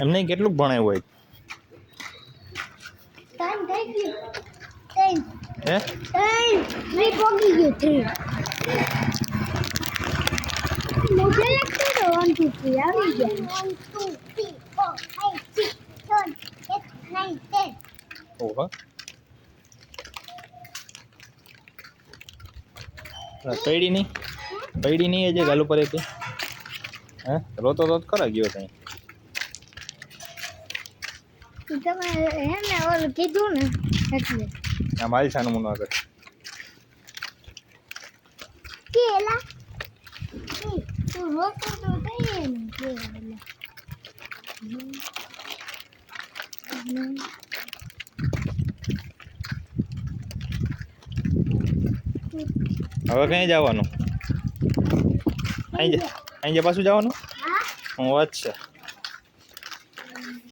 એમને કેટલું ભણાયું હોય હે मुझे लगता है 1 2 3 आ गया 1 2 3 4 5 6 7 8 9 10 ઓહો પૈડી નહીં હજી ગાલું પર હતી હે રોતો તો ખરા ગયો ત્યાં તમે હે ને ઓલ કીધું ને એટલે આ મારી છાનું મુનો આગળ કેલા તું રોતો તો થઈ ને કેલા હવે ક્યાં જવાનું અહીં પાછું જવાનું હા હું વાત છે